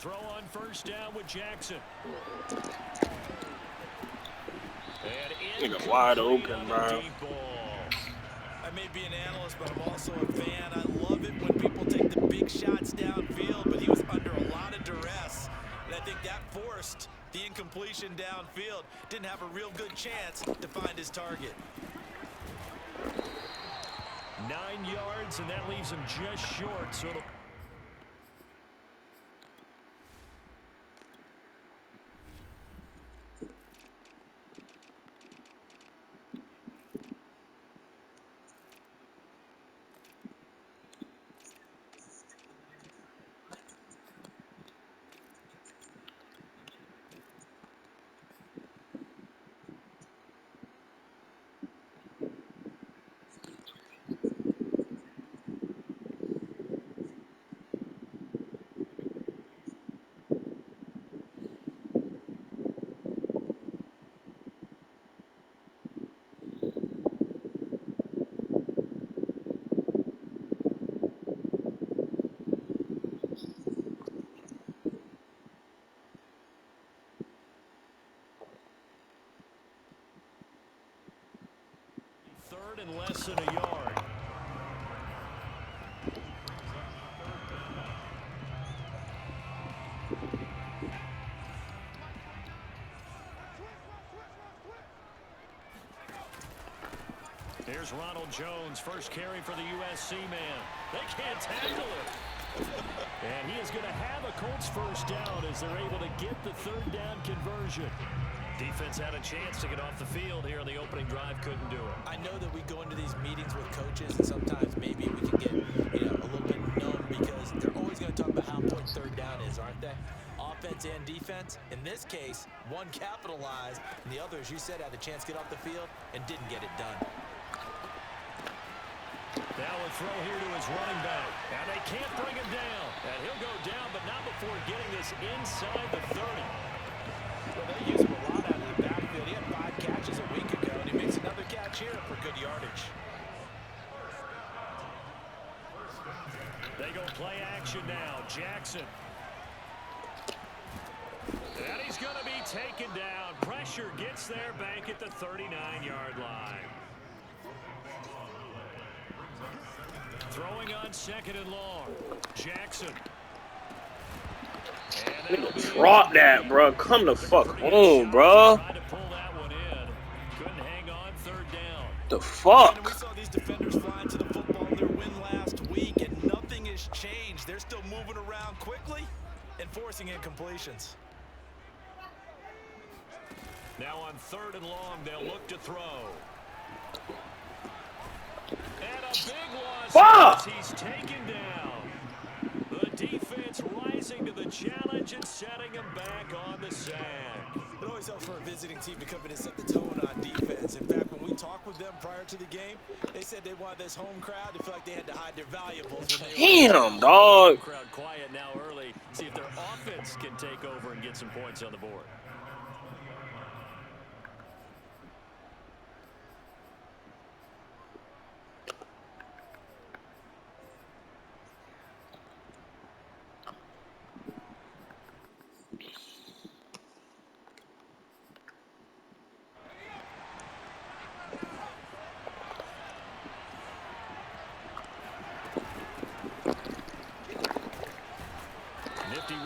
throw on first down with Jackson. Nigga wide open, bro. I may be an analyst, but I'm also a fan. I love it when people take the big shots downfield, but he was under a lot of duress. And I think that forced the incompletion downfield. Didn't have a real good chance to find his target. 9 yards, and that leaves him just short. So it'll... Third and less than a yard. Here's Ronald Jones, first carry for the USC man. They can't tackle it. And he is going to have a Colts first down as they're able to get the third down conversion. Defense had a chance to get off the field here on the opening drive, couldn't do it. I know that we go into these meetings with coaches, and sometimes maybe we can get a little bit numb because they're always going to talk about how important third down is, aren't they? Offense and defense. In this case, one capitalized, and the other, as you said, had a chance to get off the field and didn't get it done. Now a throw here to his running back. And they can't bring him down. And he'll go down, but not before getting this inside the 30. Well, they use him a lot out of the backfield. He had 5 catches a week ago, and he makes another catch here for good yardage. They go play action now. Jackson. And he's going to be taken down. Pressure gets there back at the 39-yard line. Throwing on second and long. Jackson. Drop that, bro. Come the fuck home, bro. Tried to pull that one in. Couldn't hang on third down. The fuck? And we saw these defenders flying to the football in their win last week, and nothing has changed. They're still moving around quickly and forcing incompletions. Now on third and long, they'll look to throw. And a big loss. He's taken down. The defense rising to the challenge and setting him back on the sack. It always helps for a visiting team to come in and set the tone on defense. In fact, when we talked with them prior to the game, they said they wanted this home crowd to feel like they had to hide their valuables. Damn, dog. Crowd quiet now early. See if their offense can take over and get some points on the board.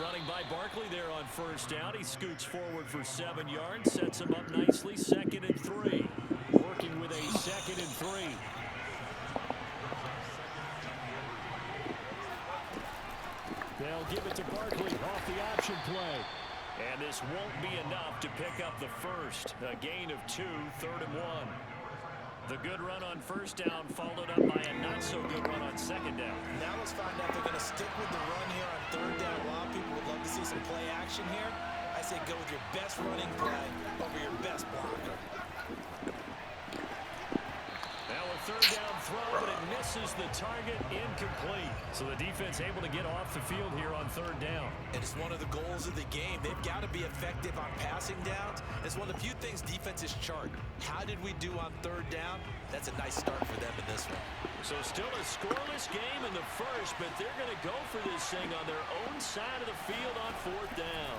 Running by Barkley there on first down. He scoots forward for 7 yards, sets him up nicely. 2nd and 3. Working with a 2nd and 3. They'll give it to Barkley off the option play. And this won't be enough to pick up the first. A gain of 2, 3rd and 1. The good run on first down followed up by a not-so-good run on second down. Now let's find out if they're going to stick with the run here on third down. A lot of people would love to see some play action here. I say go with your best running play over your best blocker. Now a third down throw, but it misses the target, incomplete. So the defense able to get off the field here on third down. And it's one of the goals of the game. They've got to be effective on passing downs. It's one of the few things defenses chart. How did we do on third down? That's a nice start for them in this one. So still a scoreless game in the first, but they're going to go for this thing on their own side of the field on fourth down.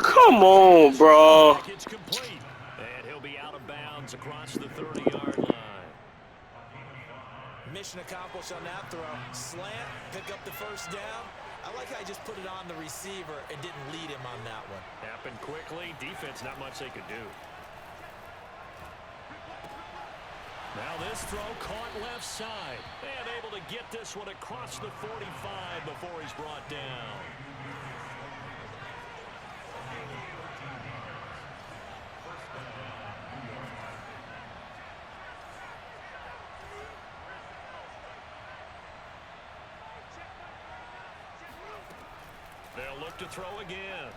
Come on, bro. It's complete. And he'll be out of bounds across the 30-yard line. Mission accomplished on that throw. Slant, pick up the first down. I like how I just put it on the receiver and didn't lead him on that one. Happened quickly. Defense, not much they could do. Now this throw caught left side. And able to get this one across the 45 before he's brought down. They'll look to throw again.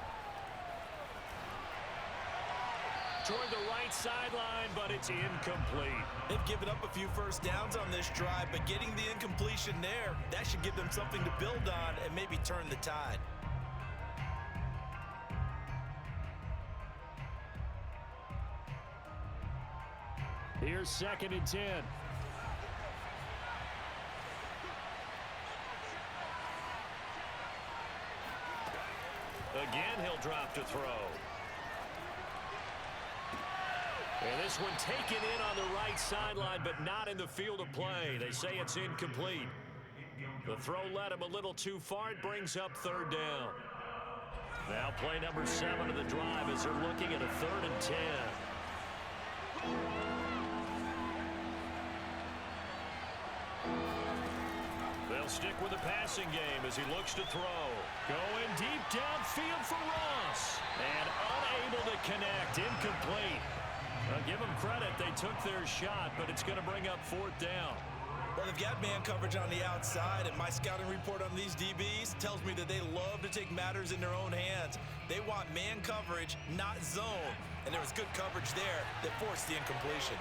Toward the right sideline, but it's incomplete. They've given up a few first downs on this drive, but getting the incompletion there, that should give them something to build on and maybe turn the tide. Here's 2nd and 10. Again, he'll drop to throw. And this one taken in on the right sideline, but not in the field of play. They say it's incomplete. The throw led him a little too far. It brings up third down. Now play number 7 of the drive as they're looking at a 3rd and 10. They'll stick with the passing game as he looks to throw. Going deep downfield for Ross. And unable to connect. Incomplete. Well, give them credit. They took their shot, but it's going to bring up 4th down. Well, they've got man coverage on the outside, and my scouting report on these DBs tells me that they love to take matters in their own hands. They want man coverage, not zone. And there was good coverage there that forced the incompletion.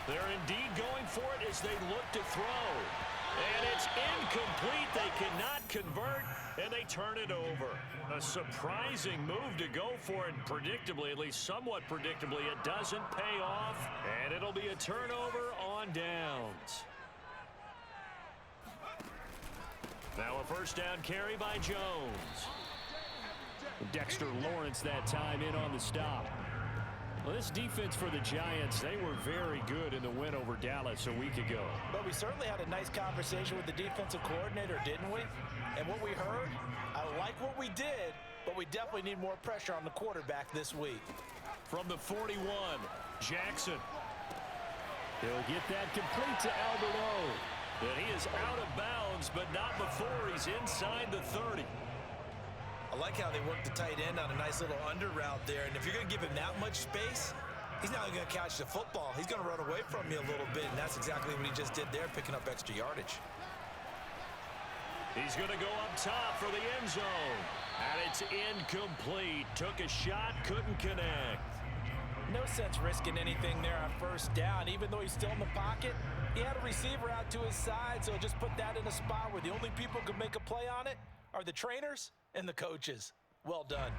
They're indeed going for it as they look to throw. And it's incomplete. They cannot convert, and they turn it over. A surprising move to go for it. Predictably, at least somewhat predictably, it doesn't pay off, and it'll be a turnover on downs. Now a first down carry by Jones. Dexter Lawrence that time in on the stop. Well, this defense for the Giants, they were very good in the win over Dallas a week ago. But we certainly had a nice conversation with the defensive coordinator, didn't we? And what we heard, I like what we did, but we definitely need more pressure on the quarterback this week. From the 41, Jackson. He'll get that complete to Alberto. And he is out of bounds, but not before he's inside the 30. I like how they work the tight end on a nice little under route there. And if you're going to give him that much space, he's not going to catch the football. He's going to run away from you a little bit, and that's exactly what he just did there, picking up extra yardage. He's going to go up top for the end zone. And it's incomplete. Took a shot, couldn't connect. No sense risking anything there on first down. Even though he's still in the pocket, he had a receiver out to his side, so just put that in a spot where the only people who can make a play on it are the trainers and the coaches. Well done.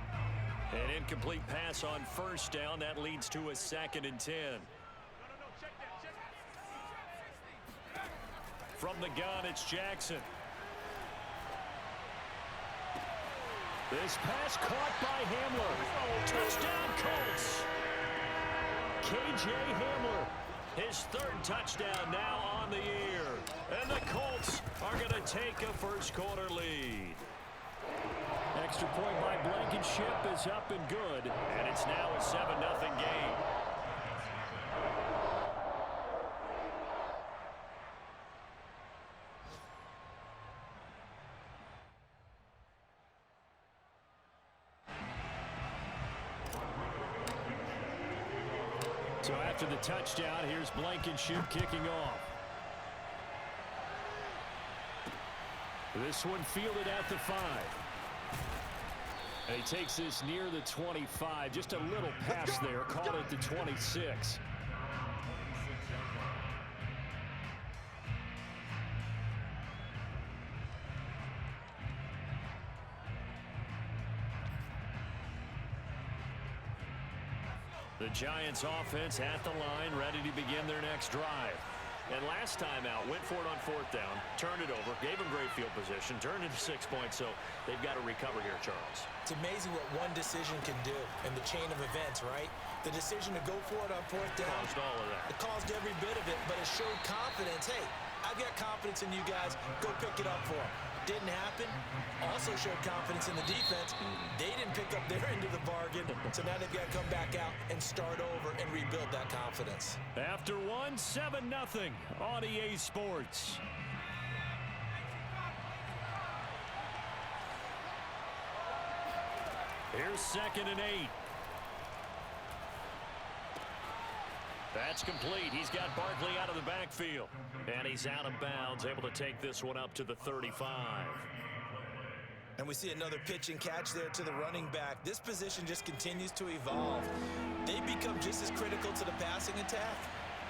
An incomplete pass on first down. That leads to a 2nd and 10. From the gun, it's Jackson. This pass caught by Hamler. Touchdown, Colts. K.J. Hamler, his 3rd touchdown now on the year. And the Colts are going to take a first quarter lead. Extra point by Blankenship is up and good. And it's now a 7-0 game. So after the touchdown, here's Blankenship kicking off. This one fielded at the 5. And he takes this near the 25. Just a little pass there. Caught at the 26. The Giants offense at the line, ready to begin their next drive. And last time out, went for it on 4th down, turned it over, gave them great field position, turned it to 6 points, so they've got to recover here, Charles. It's amazing what one decision can do in the chain of events, right? The decision to go for it on 4th down. Caused all of that. It caused every bit of it, but it showed confidence. Hey, I've got confidence in you guys. Go pick it up for them. Didn't happen. Also showed confidence in the defense. They didn't pick up their end of the bargain, so now they've got to come back out and start over and rebuild that confidence. After one, 7-0 on EA Sports. Here's 2nd and 8. That's complete. He's got Barkley out of the backfield. And he's out of bounds, able to take this one up to the 35. And we see another pitch and catch there to the running back. This position just continues to evolve. They become just as critical to the passing attack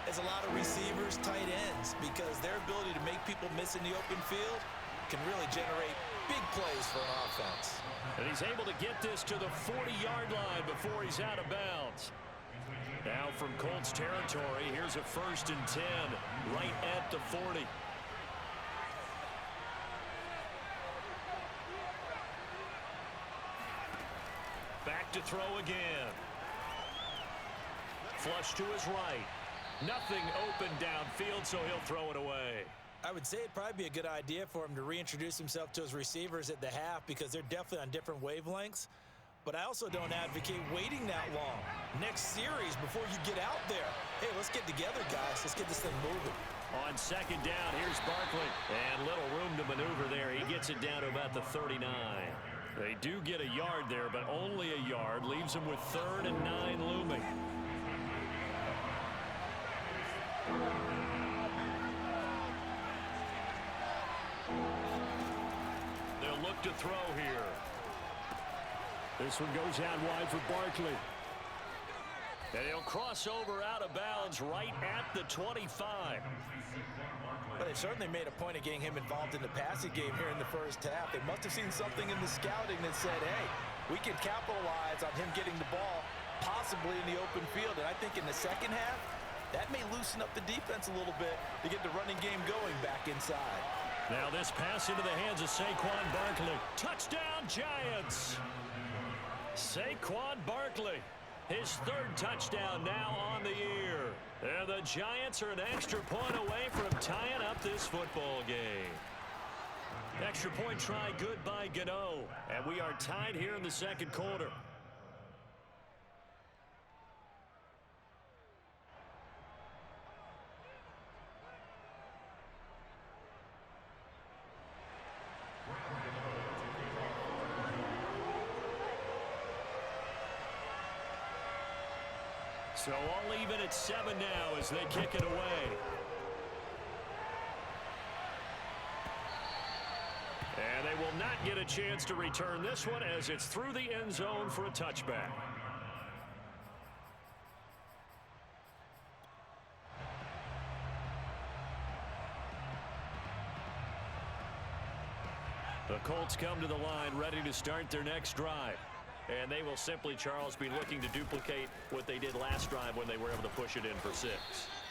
as a lot of receivers, tight ends, because their ability to make people miss in the open field can really generate big plays for an offense. And he's able to get this to the 40-yard line before he's out of bounds. Now from Colts territory, here's a 1st and 10 right at the 40. Back to throw again. Flush to his right. Nothing open downfield, so he'll throw it away. I would say it'd probably be a good idea for him to reintroduce himself to his receivers at the half because they're definitely on different wavelengths. But I also don't advocate waiting that long. Next series, before you get out there, hey, let's get together, guys. Let's get this thing moving. On 2nd down, here's Barkley. And little room to maneuver there. He gets it down to about the 39. They do get a yard there, but only a yard. Leaves them with 3rd and 9 looming. They'll look to throw here. This one goes out wide for Barkley. And he'll cross over out of bounds right at the 25. But they certainly made a point of getting him involved in the passing game here in the first half. They must have seen something in the scouting that said, hey, we can capitalize on him getting the ball possibly in the open field. And I think in the second half, that may loosen up the defense a little bit to get the running game going back inside. Now this pass into the hands of Saquon Barkley. Touchdown, Giants! Saquon Barkley. His 3rd touchdown now on the year. And the Giants are an extra point away from tying up this football game. Extra point try good by Gano. And we are tied here in the 2nd quarter. So all even at 7 now as they kick it away. And they will not get a chance to return this one as it's through the end zone for a touchback. The Colts come to the line ready to start their next drive. And they will simply, Charles, be looking to duplicate what they did last drive when they were able to push it in for 6.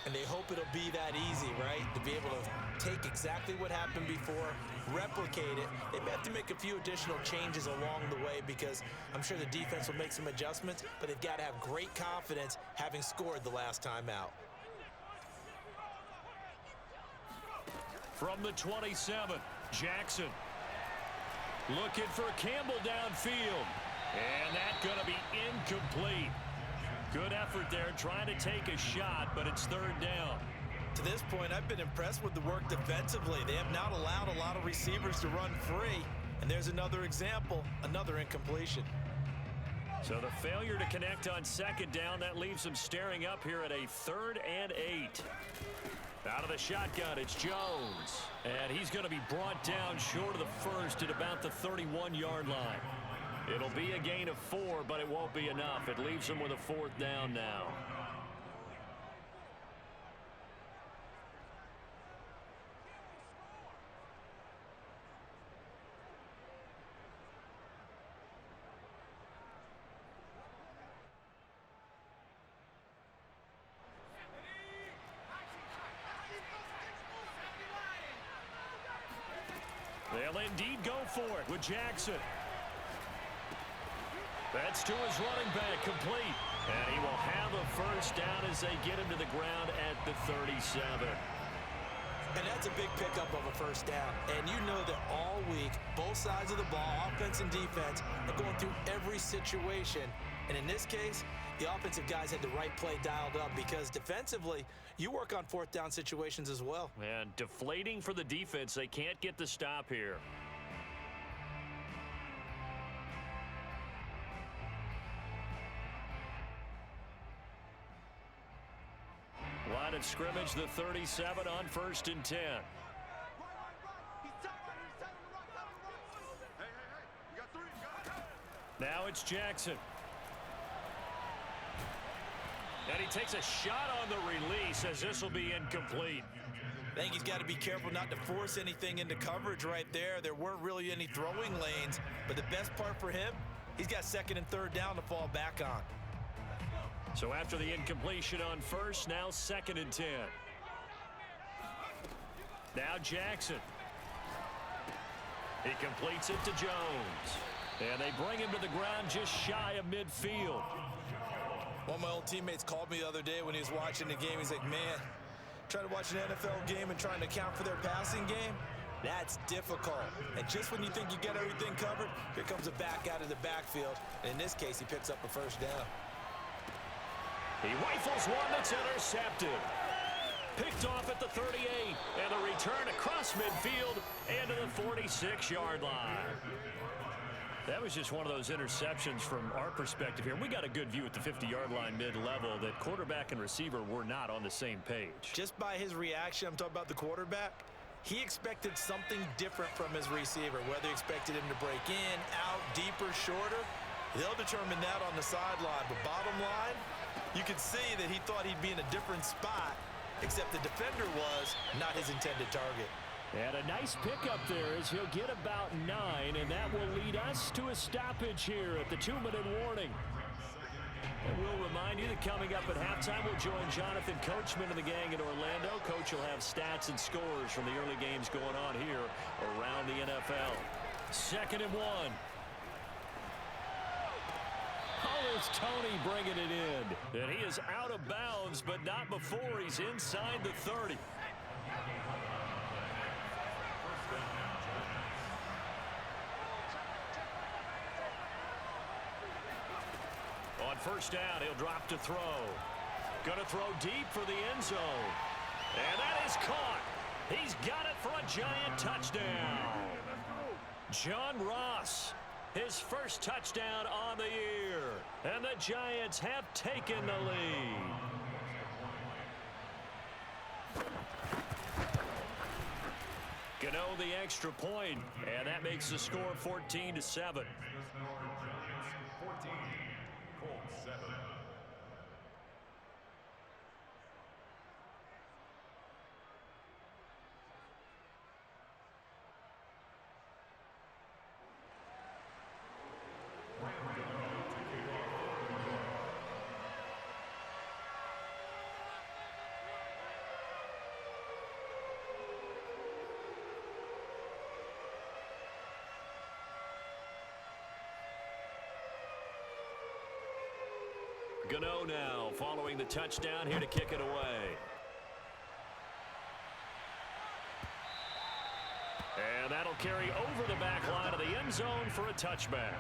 And they hope it'll be that easy, right? To be able to take exactly what happened before, replicate it. They may have to make a few additional changes along the way because I'm sure the defense will make some adjustments, but they've got to have great confidence having scored the last time out. From the 27, Jackson. Looking for Campbell downfield. And that's going to be incomplete. Good effort there trying to take a shot, but it's 3rd down. To this point, I've been impressed with the work defensively. They have not allowed a lot of receivers to run free. And there's another example, another incompletion. So the failure to connect on 2nd down, that leaves them staring up here at a 3rd and 8. Out of the shotgun, it's Jones. And he's going to be brought down short of the 1st at about the 31-yard line. It'll be a gain of 4, but it won't be enough. It leaves them with a 4th down now. indeed go for it with Jackson. That's to his running back, complete. And he will have a first down as they get him to the ground at the 37. And that's a big pickup of a first down. And you know that all week, both sides of the ball, offense and defense, are going through every situation. And in this case, the offensive guys had the right play dialed up because defensively, you work on fourth down situations as well. And deflating for the defense. They can't get the stop here. Line of scrimmage, the 37 on 1st and 10. Now it's Jackson. And he takes a shot on the release as this will be incomplete. I think he's got to be careful not to force anything into coverage right there. There weren't really any throwing lanes, but the best part for him, he's got 2nd and 3rd down to fall back on. So after the incompletion on 1st, now 2nd and 10. Now Jackson. He completes it to Jones. And they bring him to the ground just shy of midfield. One of my old teammates called me the other day when he was watching the game. He's like, man, trying to watch an NFL game and trying to account for their passing game, that's difficult. And just when you think you get everything covered, here comes a back out of the backfield. And in this case, he picks up a first down. He rifles one that's intercepted. Picked off at the 38. And the return across midfield and to the 46-yard line. That was just one of those interceptions from our perspective here. We got a good view at the 50-yard line mid-level that quarterback and receiver were not on the same page. Just by his reaction, I'm talking about the quarterback, he expected something different from his receiver, whether he expected him to break in, out, deeper, shorter. They'll determine that on the sideline. But bottom line, you could see that he thought he'd be in a different spot, except the defender was not his intended target. And a nice pickup there as he'll get about 9, and that will lead us to a stoppage here at the 2-minute warning. And we'll remind you that coming up at halftime, we'll join Jonathan Coachman and the gang in Orlando. Coach will have stats and scores from the early games going on here around the NFL. 2nd and 1. Oh, it's Tony bringing it in. And he is out of bounds, but not before he's inside the 30. On 1st down, he'll drop to throw. Gonna throw deep for the end zone. And that is caught. He's got it for a giant touchdown. John Ross, his first touchdown on the year. And the Giants have taken the lead. Gano the extra point, and that makes the score 14-7. 14, Colts 7. Gano now following the touchdown here to kick it away. And that'll carry over the back line of the end zone for a touchback.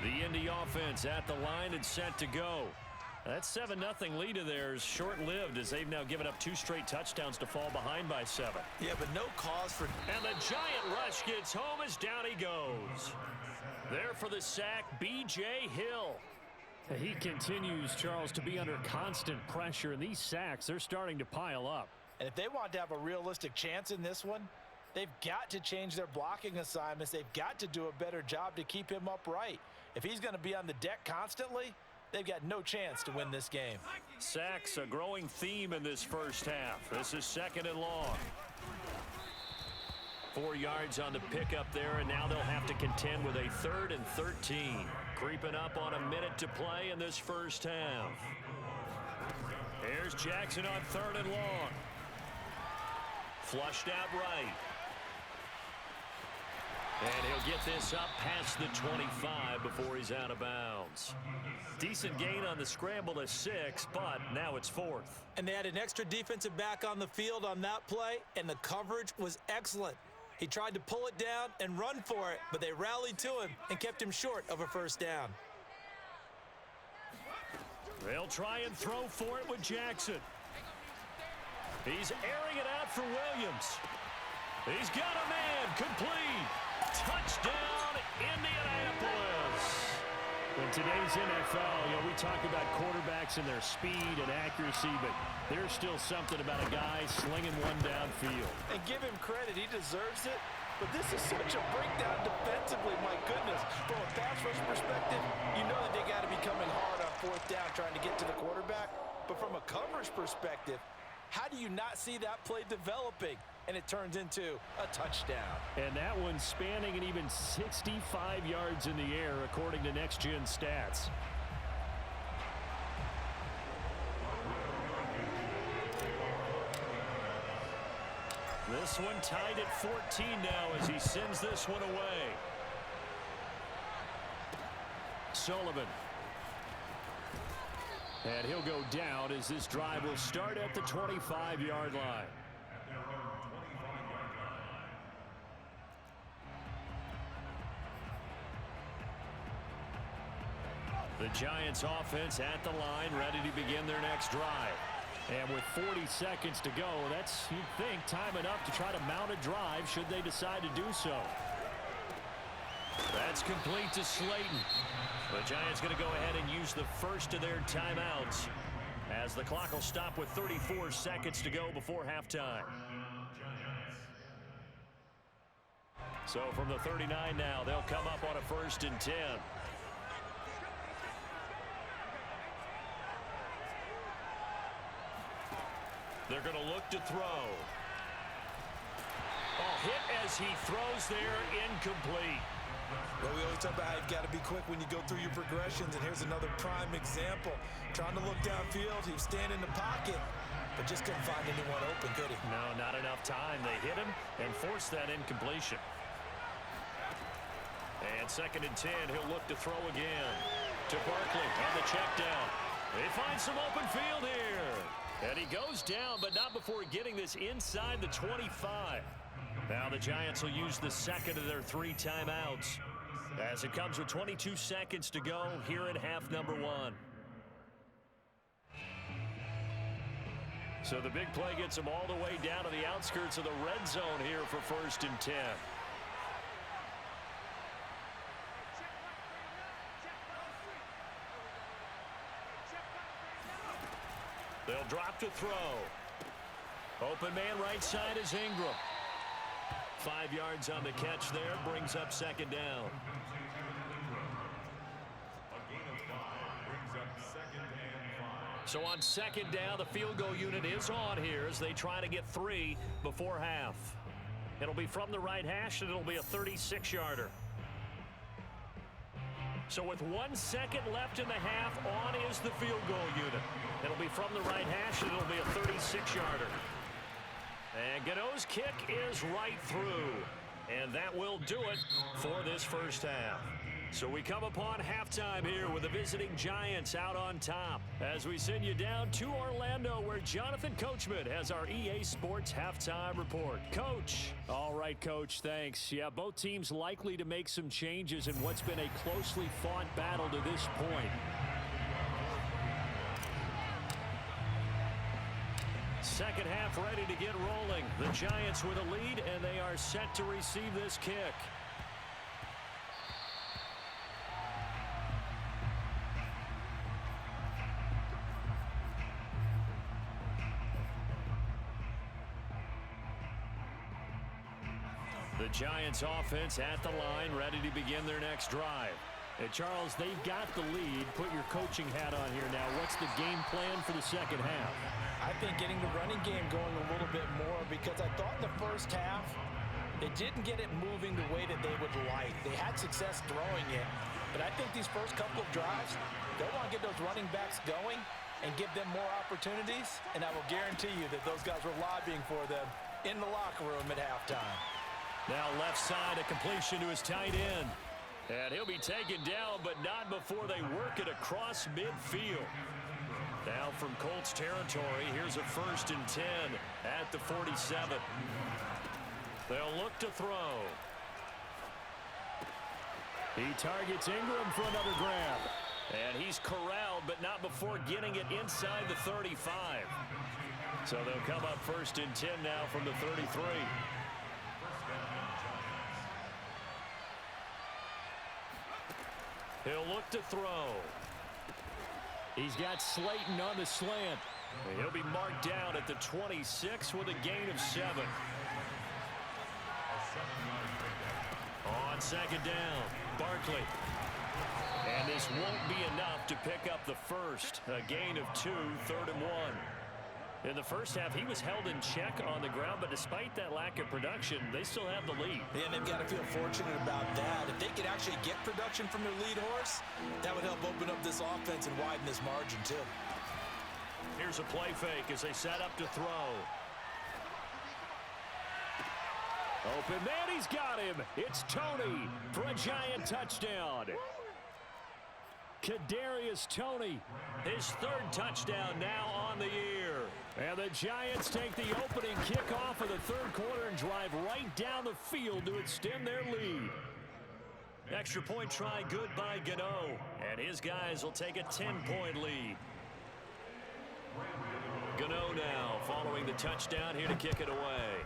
The Indy offense at the line and set to go. That 7-0 lead of theirs short-lived as they've now given up 2 straight touchdowns to fall behind by 7. Yeah, but no cause for... And the giant rush gets home as down he goes. There for the sack, B.J. Hill. He continues, Charles, to be under constant pressure, and these sacks, they're starting to pile up. And if they want to have a realistic chance in this one, they've got to change their blocking assignments. They've got to do a better job to keep him upright. If he's going to be on the deck constantly, they've got no chance to win this game. Sacks, a growing theme in this first half. This is 2nd and long. 4 yards on the pickup there, and now they'll have to contend with a 3rd and 13. Creeping up on a minute to play in this first half. Here's Jackson on 3rd and long. Flushed out right. And he'll get this up past the 25 before he's out of bounds. Decent gain on the scramble to 6, but now it's 4th. And they had an extra defensive back on the field on that play, and the coverage was excellent. He tried to pull it down and run for it, but they rallied to him and kept him short of a first down. They'll try and throw for it with Jackson. He's airing it out for Williams. He's got a man, complete. Touchdown, Indianapolis. In today's NFL, we talk about quarterbacks and their speed and accuracy, but there's still something about a guy slinging one downfield. And give him credit, he deserves it. But this is such a breakdown defensively, my goodness. From a pass rush perspective, you know that they got to be coming hard on 4th down trying to get to the quarterback. But from a coverage perspective, how do you not see that play developing? And it turns into a touchdown. And that one spanning an even 65 yards in the air, according to Next Gen Stats. This one tied at 14 now as he sends this one away. Sullivan. And he'll go down as this drive will start at the 25-yard line. The Giants offense at the line, ready to begin their next drive. And with 40 seconds to go, that's, you'd think, time enough to try to mount a drive should they decide to do so. That's complete to Slayton. The Giants going to go ahead and use the first of their timeouts as the clock will stop with 34 seconds to go before halftime. So from the 39 now, they'll come up on a 1st and 10. They're going to look to throw. Oh, hit as he throws there, incomplete. Well, we always talk about how you've got to be quick when you go through your progressions, and here's another prime example. Trying to look downfield, he was standing in the pocket, but just couldn't find anyone open, could he? No, not enough time. They hit him and forced that incompletion. And 2nd and 10, he'll look to throw again. To Barkley on the check down. They find some open field here. And he goes down, but not before getting this inside the 25. Now the Giants will use the 2nd of their 3 timeouts as it comes with 22 seconds to go here at half number 1. So the big play gets them all the way down to the outskirts of the red zone here for 1st and 10. They'll drop to throw. Open man right side is Ingram. 5 yards on the catch there, brings up 2nd down. A gain of 5 brings up 2nd and 5. So on 2nd down, the field goal unit is on here as they try to get 3 before half. It'll be from the right hash, and it'll be a 36-yarder. So with 1 second left in the half, on is the field goal unit. It'll be from the right hash, and it'll be a 36-yarder. And Gano's kick is right through. And that will do it for this first half. So we come upon halftime here with the visiting Giants out on top as we send you down to Orlando where Jonathan Coachman has our EA Sports halftime report. Coach. All right, Coach, thanks. Yeah, both teams likely to make some changes in what's been a closely fought battle to this point. Second half ready to get rolling. The Giants with a lead, and they are set to receive this kick. The Giants offense at the line, ready to begin their next drive. Hey, Charles, they've got the lead. Put your coaching hat on here now. What's the game plan for the second half? I think getting the running game going a little bit more, because I thought in the first half they didn't get it moving the way that they would like. They had success throwing it, but I think these first couple of drives, they'll want to get those running backs going and give them more opportunities, and I will guarantee you that those guys were lobbying for them in the locker room at halftime. Now left side, a completion to his tight end. And he'll be taken down, but not before they work it across midfield. Now from Colts territory, here's a 1st and 10 at the 47. They'll look to throw. He targets Ingram for another grab. And he's corralled, but not before getting it inside the 35. So they'll come up 1st and 10 now from the 33. He'll look to throw. He's got Slayton on the slant. He'll be marked down at the 26 with a gain of 7. On 2nd down, Barkley. And this won't be enough to pick up the first. A gain of 2, 3rd and 1. In the first half, he was held in check on the ground, but despite that lack of production, they still have the lead. Yeah, they've got to feel fortunate about that. If they could actually get production from their lead horse, that would help open up this offense and widen this margin, too. Here's a play fake as they set up to throw. Open man, he's got him. It's Tony for a giant touchdown. Kadarius Toney, his 3rd touchdown now on the year. And the Giants take the opening kickoff of the 3rd quarter and drive right down the field to extend their lead. Extra point try good by Gano. And his guys will take a 10-point lead. Gano now following the touchdown here to kick it away.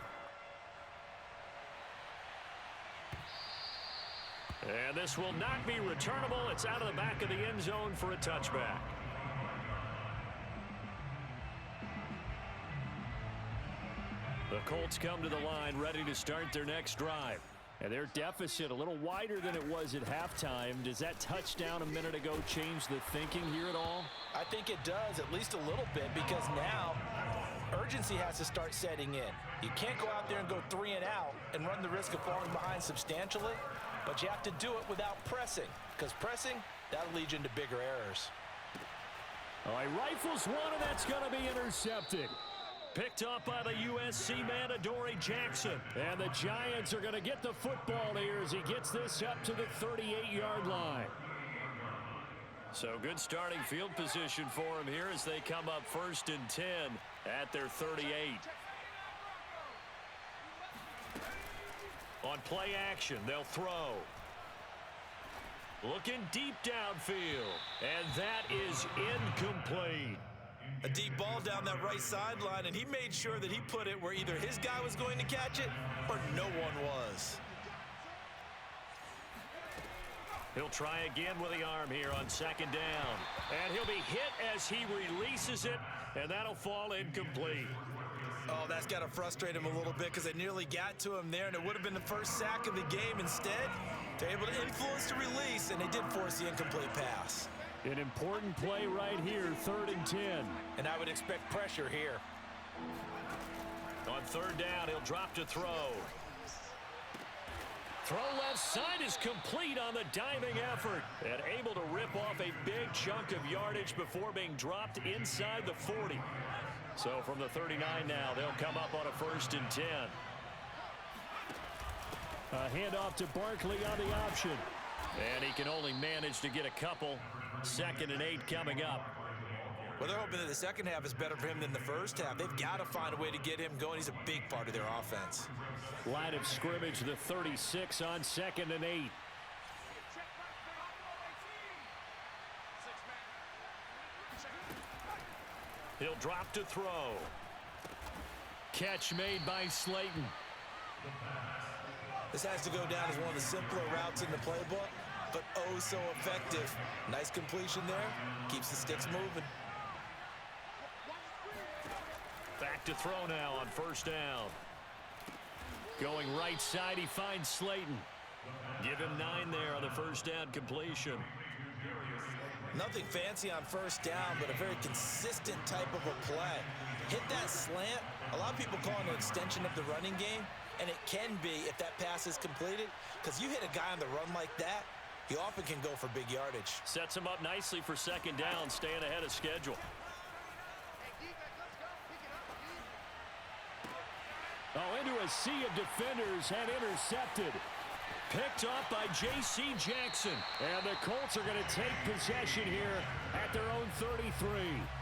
And this will not be returnable. It's out of the back of the end zone for a touchback. The Colts come to the line ready to start their next drive. And their deficit a little wider than it was at halftime. Does that touchdown a minute ago change the thinking here at all? I think it does, at least a little bit, because now urgency has to start setting in. You can't go out there and go 3 and out and run the risk of falling behind substantially. But you have to do it without pressing, because pressing, that'll lead you into bigger errors. All right, rifles one, and that's going to be intercepted. Picked up by the USC man, Adoree Jackson. And the Giants are going to get the football here as he gets this up to the 38-yard line. So good starting field position for him here as they come up 1st and 10 at their 38. On play action, they'll throw. Looking deep downfield. And that is incomplete. A deep ball down that right sideline, and he made sure that he put it where either his guy was going to catch it or no one was. He'll try again with the arm here on 2nd down. And he'll be hit as he releases it, and that'll fall incomplete. Oh, that's got to frustrate him a little bit because they nearly got to him there, and it would have been the first sack of the game. Instead, they're able to influence the release, and they did force the incomplete pass. An important play right here, 3rd and 10. And I would expect pressure here. On 3rd down, he'll drop to throw. Throw left side is complete on the diving effort. And able to rip off a big chunk of yardage before being dropped inside the 40. So from the 39 now, they'll come up on a 1st and 10. A handoff to Barkley on the option. And he can only manage to get a couple. 2nd and 8 coming up. Well, they're hoping that the second half is better for him than the first half. They've got to find a way to get him going. He's a big part of their offense. Line of scrimmage, the 36 on 2nd and 8. He'll drop to throw. Catch made by Slayton. This has to go down as one of the simpler routes in the playbook, but oh so effective. Nice completion there. Keeps the sticks moving. Back to throw now on 1st down. Going right side, he finds Slayton. Give him 9 there on the first down completion. Nothing fancy on first down, but a very consistent type of a play. Hit that slant. A lot of people call it an extension of the running game, and it can be if that pass is completed, because you hit a guy on the run like that, he often can go for big yardage. Sets him up nicely for second down, staying ahead of schedule. Oh, into a sea of defenders and intercepted. Picked up by J.C. Jackson. And the Colts are going to take possession here at their own 33.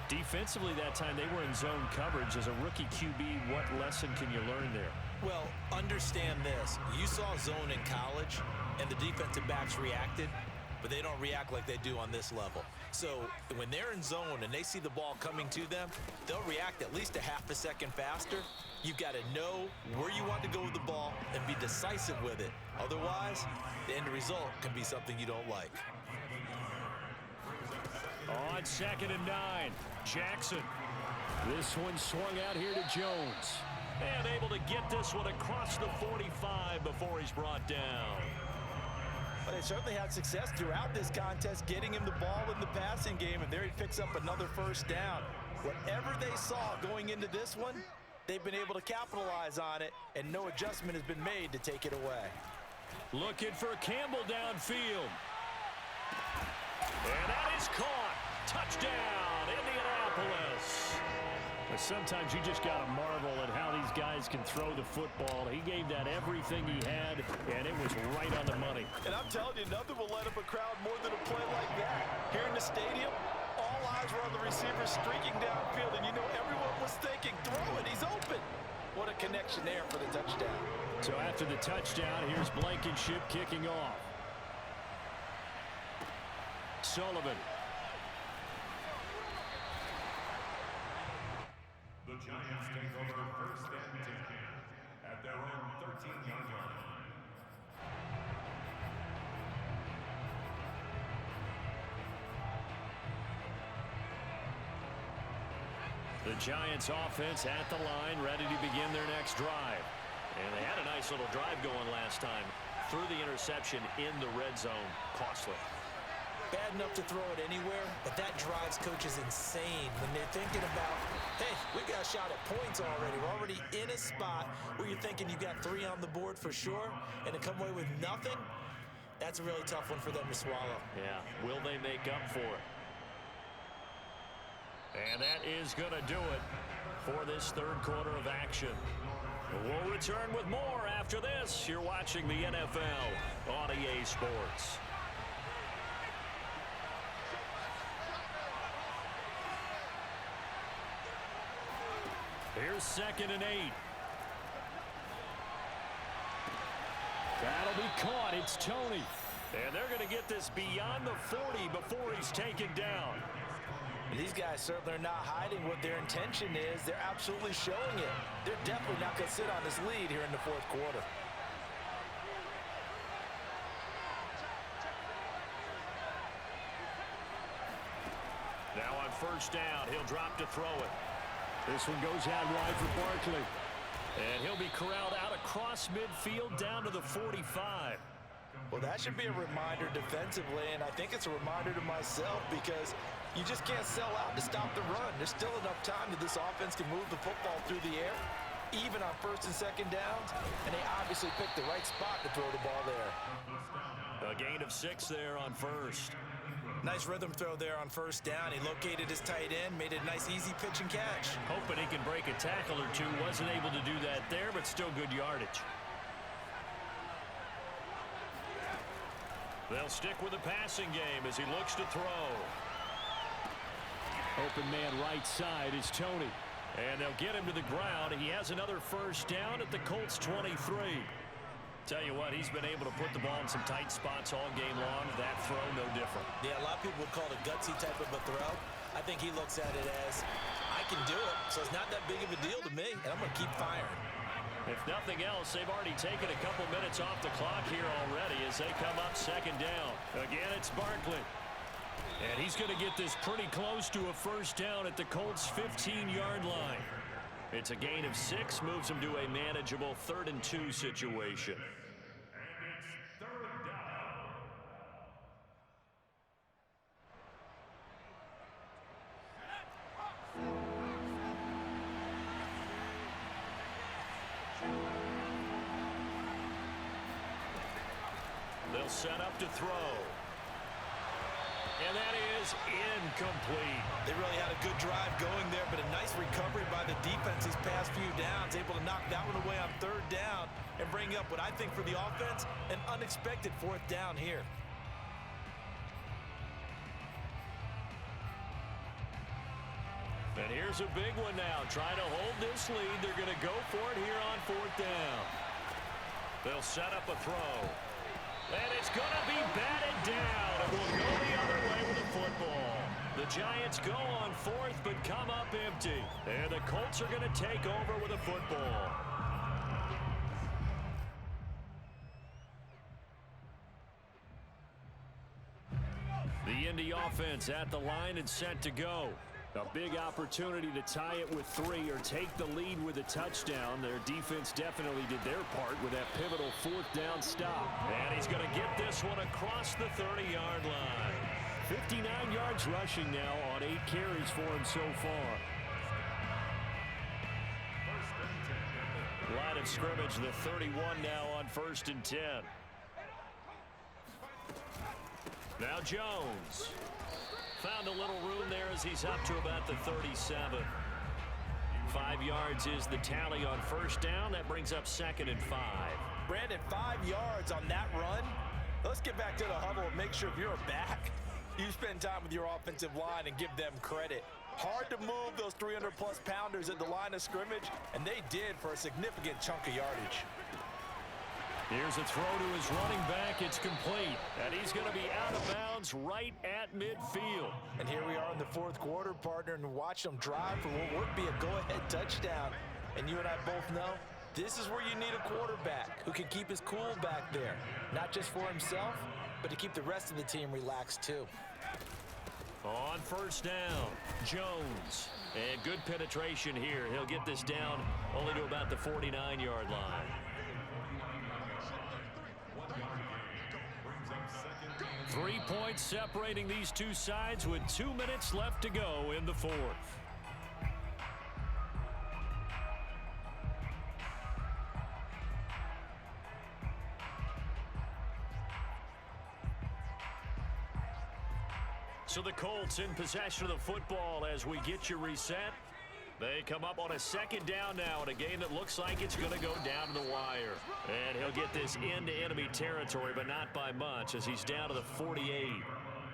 Defensively that time, they were in zone coverage. As a rookie QB, what lesson can you learn there? Well, understand this. You saw zone in college, and the defensive backs reacted, but they don't react like they do on this level. So when they're in zone and they see the ball coming to them, they'll react at least a half a second faster. You've got to know where you want to go with the ball and be decisive with it. Otherwise, the end result can be something you don't like. On 2nd and 9, Jackson. This one swung out here to Jones. And able to get this one across the 45 before he's brought down. But they certainly had success throughout this contest, getting him the ball in the passing game, and there he picks up another first down. Whatever they saw going into this one, they've been able to capitalize on it, and no adjustment has been made to take it away. Looking for Campbell downfield. And that is caught. Touchdown, Indianapolis. But sometimes you just got to marvel at how these guys can throw the football. He gave that everything he had, and it was right on the money. And I'm telling you, nothing will light up a crowd more than a play like that. Here in the stadium, all eyes were on the receiver streaking downfield, and you know everyone was thinking, throw it, he's open. What a connection there for the touchdown. So after the touchdown, here's Blankenship kicking off. Sullivan. The Giants take over first and 10 at their own 13-yard line. The Giants offense at the line, ready to begin their next drive. And they had a nice little drive going last time. Threw the interception in the red zone. Costly. Bad enough to throw it anywhere, but that drives coaches insane when they're thinking about, hey, we got a shot at points already. We're already in a spot where you're thinking you got 3 on the board for sure, and to come away with nothing, that's a really tough one for them to swallow. Yeah, will they make up for it? And that is going to do it for this third quarter of action. We'll return with more after this. You're watching the NFL on EA Sports. Here's 2nd and 8. That'll be caught. It's Tony. And they're going to get this beyond the 40 before he's taken down. And these guys certainly are not hiding what their intention is. They're absolutely showing it. They're definitely not going to sit on this lead here in the fourth quarter. Now on first down, he'll drop to throw it. This one goes out wide for Barkley. And he'll be corralled out across midfield down to the 45. Well, that should be a reminder defensively, and I think it's a reminder to myself because you just can't sell out to stop the run. There's still enough time that this offense can move the football through the air, even on first and second downs, and they obviously picked the right spot to throw the ball there. A gain of 6 there on first. Nice rhythm throw there on first down. He located his tight end, made it a nice easy pitch and catch. Hoping he can break a tackle or two. Wasn't able to do that there, but still good yardage. They'll stick with the passing game as he looks to throw. Open man right side is Tony. And they'll get him to the ground. He has another first down at the Colts 23. Tell you what, he's been able to put the ball in some tight spots all game long. That throw, no different. Yeah, a lot of people would call it a gutsy type of a throw. I think he looks at it as, I can do it, so it's not that big of a deal to me, and I'm going to keep firing. If nothing else, they've already taken a couple minutes off the clock here already as they come up second down. Again, it's Barkley. And he's going to get this pretty close to a first down at the Colts' 15-yard line. It's a gain of 6, moves him to a manageable 3rd and 2 situation. third down. They'll set up to throw. And that is incomplete. They really had a good drive going there, but a nice recovery by the defense these past few downs, able to knock that one away on third down and bring up what I think for the offense, an unexpected fourth down here. And here's a big one now. Trying to hold this lead. They're going to go for it here on fourth down. They'll set up a throw. And it's going to be batted down. It will go the other way with the football. The Giants go on fourth but come up empty. And the Colts are going to take over with a football. The Indy offense at the line and set to go. A big opportunity to tie it with 3 or take the lead with a touchdown. Their defense definitely did their part with that pivotal fourth down stop. And he's going to get this one across the 30-yard line. 59 yards rushing now on 8 carries for him so far. Line of scrimmage, the 31 now on 1st and 10. Now Jones. Found a little room there as he's up to about the 37. 5 yards is the tally on first down. That brings up 2nd and 5. Brandon, 5 yards on that run. Let's get back to the huddle and make sure if you're a back, you spend time with your offensive line and give them credit. Hard to move those 300-plus pounders at the line of scrimmage, and they did for a significant chunk of yardage. Here's a throw to his running back. It's complete. And he's going to be out of bounds right at midfield. And here we are in the fourth quarter, partner, and watch them drive for what would be a go-ahead touchdown. And you and I both know this is where you need a quarterback who can keep his cool back there. Not just for himself, but to keep the rest of the team relaxed too. On first down, Jones. And good penetration here. He'll get this down only to about the 49-yard line. 3 points separating these two sides with 2 minutes left to go in the fourth. So the Colts in possession of the football as we get you reset. They come up on a 2nd down now in a game that looks like it's going to go down to the wire. And he'll get this into enemy territory, but not by much as he's down to the 48.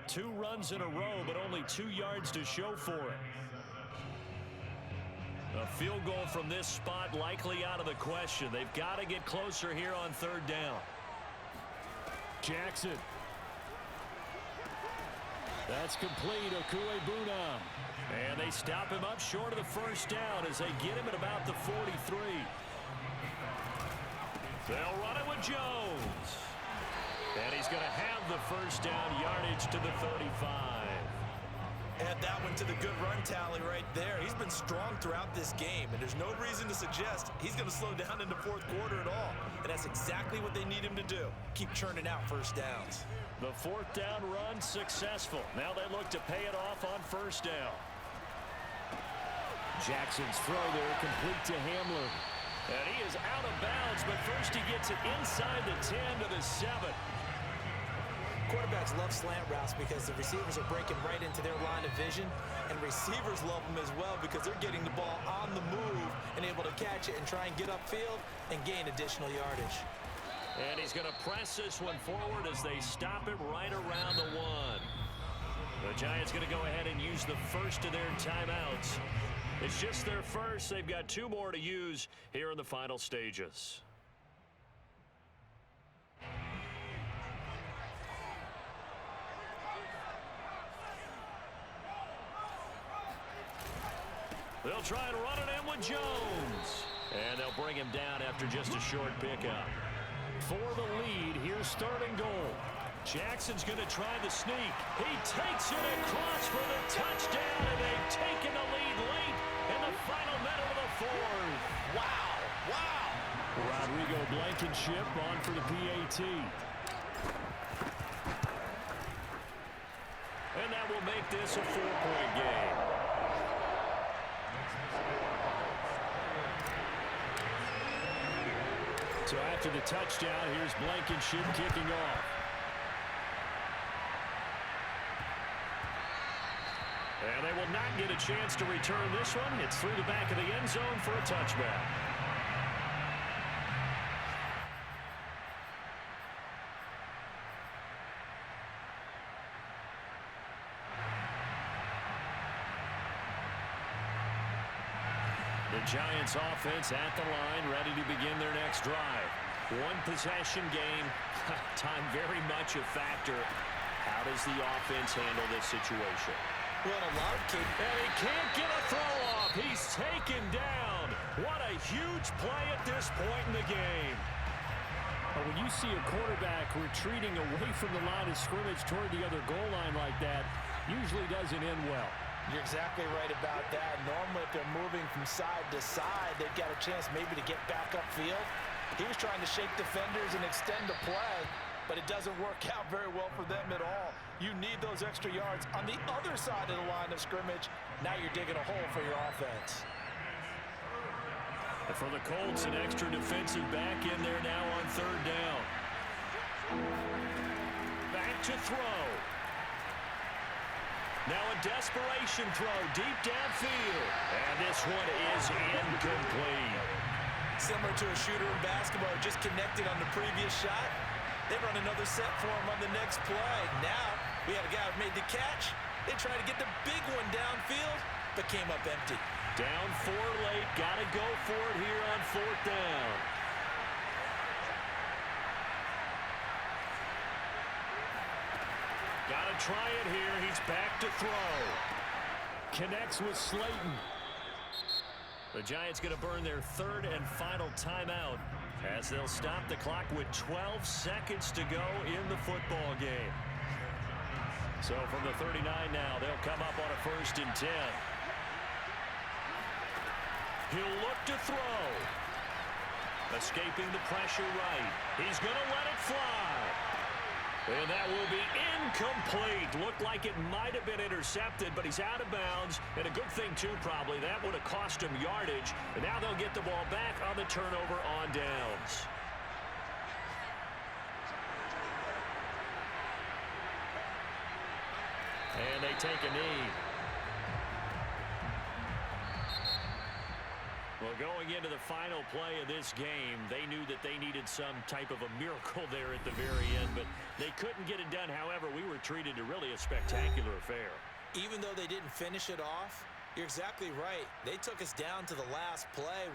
2 runs in a row, but only 2 yards to show for it. A field goal from this spot likely out of the question. They've got to get closer here on 3rd down. Jackson. That's complete. Okuebunam. And they stop him up short of the first down as they get him at about the 43. They'll run it with Jones. And he's going to have the first down, yardage to the 35. Add that one to the good run tally right there. He's been strong throughout this game, and there's no reason to suggest he's going to slow down in the fourth quarter at all. And that's exactly what they need him to do. Keep churning out first downs. The 4th down run successful. Now they look to pay it off on first down. Jackson's throw there complete to Hamler. And he is out of bounds, but first he gets it inside the 10 to the 7. Quarterbacks love slant routes because the receivers are breaking right into their line of vision, and receivers love them as well because they're getting the ball on the move and able to catch it and try and get upfield and gain additional yardage. And he's going to press this one forward as they stop it right around the 1. The Giants going to go ahead and use the first of their timeouts. It's just their first. They've got 2 more to use here in the final stages. They'll try and run it in with Jones. And they'll bring him down after just a short pickup. For the lead, here's 3rd and goal. Jackson's going to try the sneak. He takes it across for the touchdown, and they've taken the lead late in the final minute of the 4th. Wow, wow. Rodrigo Blankenship on for the PAT. that'll make this a 4-point game. So after the touchdown, here's Blankenship kicking off. And they will not get a chance to return this one. It's through the back of the end zone for a touchback. The Giants offense at the line, ready to begin their next drive. One possession game, time very much a factor. How does the offense handle this situation? Well, in a lot of cases, and he can't get a throw off. He's taken down. What a huge play at this point in the game. But when you see a quarterback retreating away from the line of scrimmage toward the other goal line like that, usually doesn't end well. You're exactly right about that. Normally, if they're moving from side to side, they've got a chance maybe to get back upfield. He was trying to shake defenders and extend the play, but it doesn't work out very well for them at all. You need those extra yards on the other side of the line of scrimmage. Now you're digging a hole for your offense. And for the Colts, an extra defensive back in there now on third down. Back to throw. Now a desperation throw deep downfield. And this one is incomplete. Similar to a shooter in basketball, just connected on the previous shot. They run another set for him on the next play. Now we have a guy who made the catch. They tried to get the big one downfield, but came up empty. Down 4 late. Got to go for it here on fourth down. Got to try it here. He's back to throw. Connects with Slayton. The Giants going to burn their third and final timeout as they'll stop the clock with 12 seconds to go in the football game. So from the 39 now, they'll come up on a 1st and 10. He'll look to throw. Escaping the pressure right. He's going to let it fly. And that will be incomplete. Looked like it might have been intercepted, but he's out of bounds. And a good thing, too, probably. That would have cost him yardage. And now they'll get the ball back on the turnover on downs. And they take a knee. Well, going into the final play of this game, they knew that they needed some type of a miracle there at the very end, but they couldn't get it done. However, we were treated to really a spectacular affair. Even though they didn't finish it off, you're exactly right. They took us down to the last play.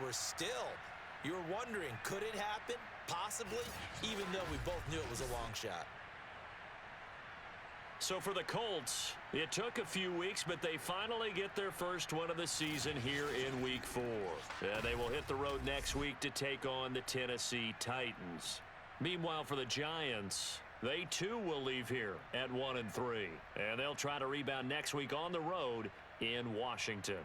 You were wondering, could it happen? Possibly, even though we both knew it was a long shot. So for the Colts, it took a few weeks, but they finally get their first one of the season here in Week 4. And they will hit the road next week to take on the Tennessee Titans. Meanwhile, for the Giants, they too will leave here at 1-3. And they'll try to rebound next week on the road in Washington.